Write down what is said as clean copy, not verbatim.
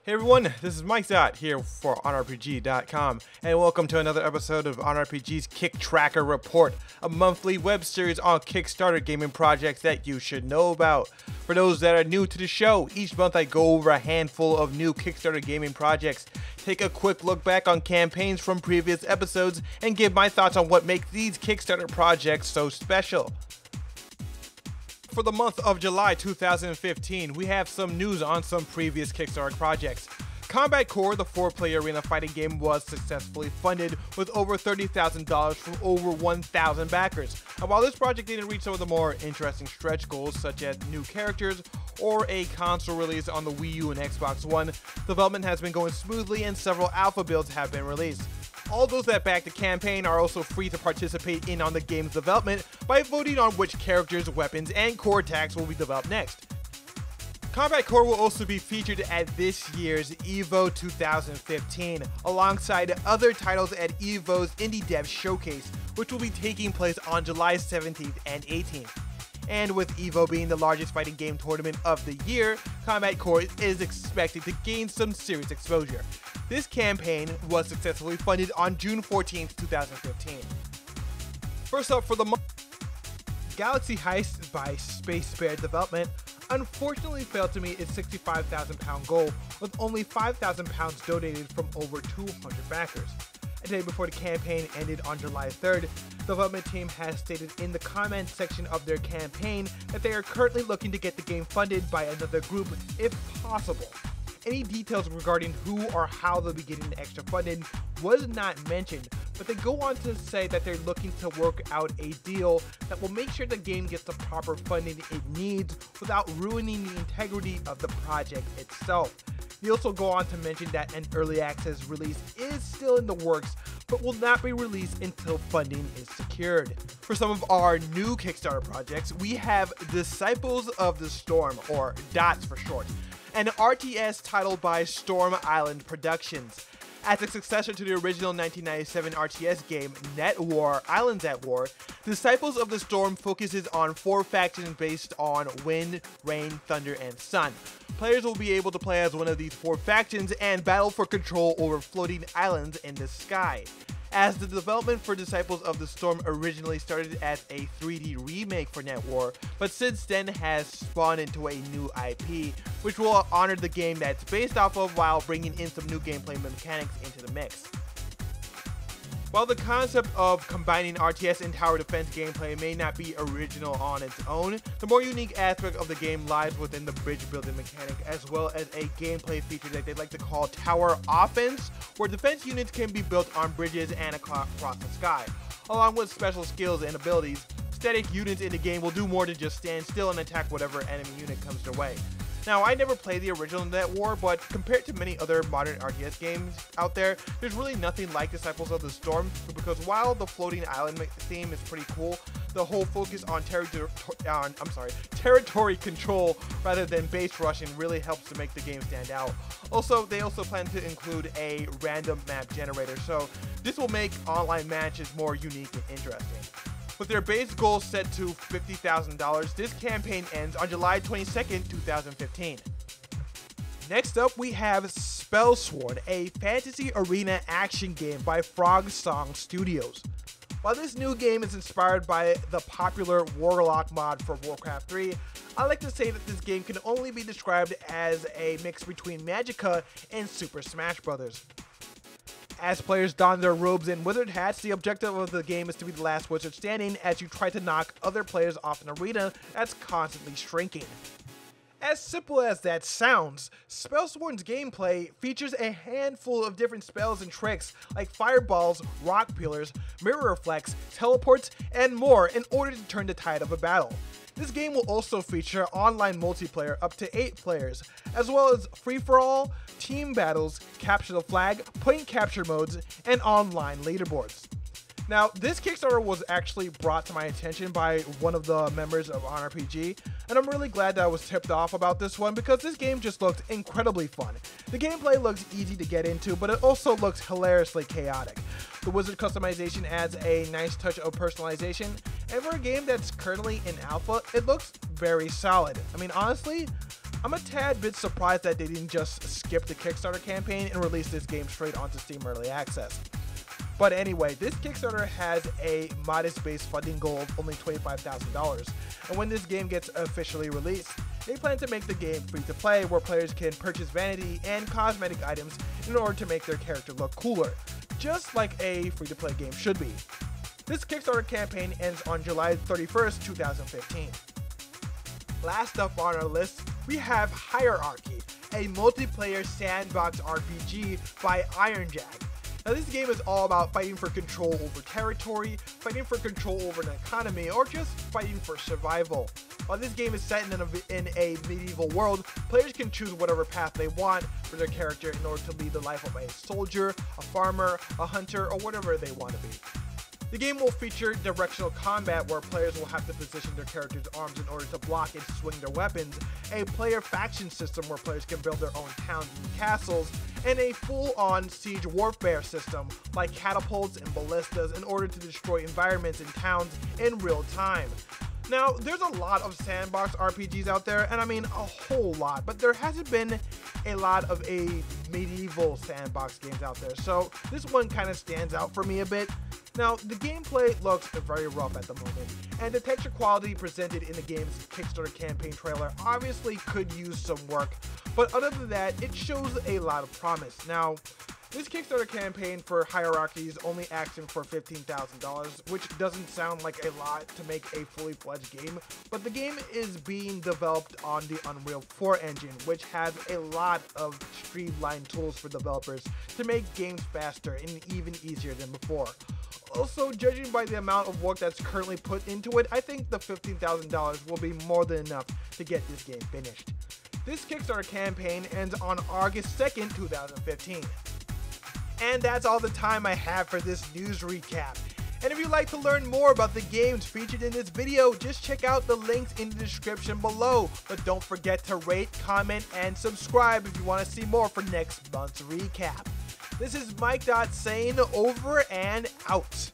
Hey everyone, this is Mikedot here for OnRPG.com, and welcome to another episode of OnRPG's Kicktracker Report, a monthly web series on Kickstarter gaming projects that you should know about. For those that are new to the show, each month I go over a handful of new Kickstarter gaming projects, take a quick look back on campaigns from previous episodes, and give my thoughts on what makes these Kickstarter projects so special. For the month of July 2015, we have some news on some previous Kickstarter projects. Combat Core, the 4-player arena fighting game, was successfully funded with over $30,000 from over 1,000 backers. And while this project didn't reach some of the more interesting stretch goals, such as new characters or a console release on the Wii U and Xbox One, development has been going smoothly and several alpha builds have been released. All those that back the campaign are also free to participate in on the game's development by voting on which characters, weapons, and core attacks will be developed next. Combat Core will also be featured at this year's EVO 2015, alongside other titles at EVO's Indie Dev Showcase, which will be taking place on July 17th and 18th. And with EVO being the largest fighting game tournament of the year, Combat Core is expected to gain some serious exposure. This campaign was successfully funded on June 14th, 2015. First up for the month, Galaxy Heist by Space Bear Development unfortunately failed to meet its £65,000 goal, with only £5,000 donated from over 200 backers. A day before the campaign ended on July 3rd, the development team has stated in the comment section of their campaign that they are currently looking to get the game funded by another group if possible. Any details regarding who or how they'll be getting the extra funding was not mentioned, but they go on to say that they're looking to work out a deal that will make sure the game gets the proper funding it needs without ruining the integrity of the project itself. They also go on to mention that an early access release is still in the works, but will not be released until funding is secured. For some of our new Kickstarter projects, we have Disciples of the Storm, or DotS for short, an RTS titled by Storm Island Productions. As a successor to the original 1997 RTS game, Net War Islands at War, Disciples of the Storm focuses on 4 factions based on wind, rain, thunder, and sun. Players will be able to play as one of these 4 factions and battle for control over floating islands in the sky. As the development for Disciples of the Storm originally started as a 3D remake for Net War, but since then has spawned into a new IP, which will honor the game that's based off of while bringing in some new gameplay mechanics into the mix. While the concept of combining RTS and tower defense gameplay may not be original on its own, the more unique aspect of the game lies within the bridge building mechanic, as well as a gameplay feature that they like to call tower offense, where defense units can be built on bridges and across the sky. Along with special skills and abilities, static units in the game will do more than just stand still and attack whatever enemy unit comes their way. Now, I never played the original Net War, but compared to many other modern RTS games out there, there's really nothing like Disciples of the Storm, because while the floating island theme is pretty cool, the whole focus on territory control rather than base rushing really helps to make the game stand out. Also, they also plan to include a random map generator, so this will make online matches more unique and interesting. With their base goal set to $50,000, this campaign ends on July 22nd, 2015. Next up, we have Spellsworn, a fantasy arena action game by Frog Song Studios. While this new game is inspired by the popular Warlock mod for Warcraft 3, I like to say that this game can only be described as a mix between Magicka and Super Smash Bros. As players don their robes and wizard hats, the objective of the game is to be the last wizard standing as you try to knock other players off an arena that's constantly shrinking. As simple as that sounds, Spellsworn's gameplay features a handful of different spells and tricks like fireballs, rock pillars, mirror reflex, teleports, and more in order to turn the tide of a battle. This game will also feature online multiplayer up to 8 players, as well as free-for-all, team battles, capture the flag, point capture modes, and online leaderboards. Now, this Kickstarter was actually brought to my attention by one of the members of OnRPG, and I'm really glad that I was tipped off about this one because this game just looked incredibly fun. The gameplay looks easy to get into, but it also looks hilariously chaotic. The wizard customization adds a nice touch of personalization, and for a game that's currently in alpha, it looks very solid. I mean, honestly, I'm a tad bit surprised that they didn't just skip the Kickstarter campaign and release this game straight onto Steam Early Access. But anyway, this Kickstarter has a modest base funding goal of only $25,000, and when this game gets officially released, they plan to make the game free to play, where players can purchase vanity and cosmetic items in order to make their character look cooler, just like a free to play game should be. This Kickstarter campaign ends on July 31st, 2015. Last up on our list, we have Hierarchy, a multiplayer sandbox RPG by Ironjack. Now this game is all about fighting for control over territory, fighting for control over an economy, or just fighting for survival. While this game is set in a medieval world, players can choose whatever path they want for their character in order to lead the life of a soldier, a farmer, a hunter, or whatever they want to be. The game will feature directional combat, where players will have to position their character's arms in order to block and swing their weapons, a player faction system where players can build their own towns and castles, and a full-on siege warfare system like catapults and ballistas in order to destroy environments and towns in real time. Now, there's a lot of sandbox RPGs out there, and I mean a whole lot, but there hasn't been a lot of medieval sandbox games out there, so this one kind of stands out for me a bit. Now, the gameplay looks very rough at the moment, and the texture quality presented in the game's Kickstarter campaign trailer obviously could use some work, but other than that, it shows a lot of promise. Now, this Kickstarter campaign for Hierarchy is only asking for $15,000, which doesn't sound like a lot to make a fully fledged game, but the game is being developed on the Unreal 4 engine, which has a lot of streamlined tools for developers to make games faster and even easier than before. Also, judging by the amount of work that's currently put into it, I think the $15,000 will be more than enough to get this game finished. This Kickstarter campaign ends on August 2nd, 2015. And that's all the time I have for this news recap. And if you'd like to learn more about the games featured in this video, just check out the links in the description below. But don't forget to rate, comment, and subscribe if you want to see more for next month's recap. This is Mikedot saying over and out.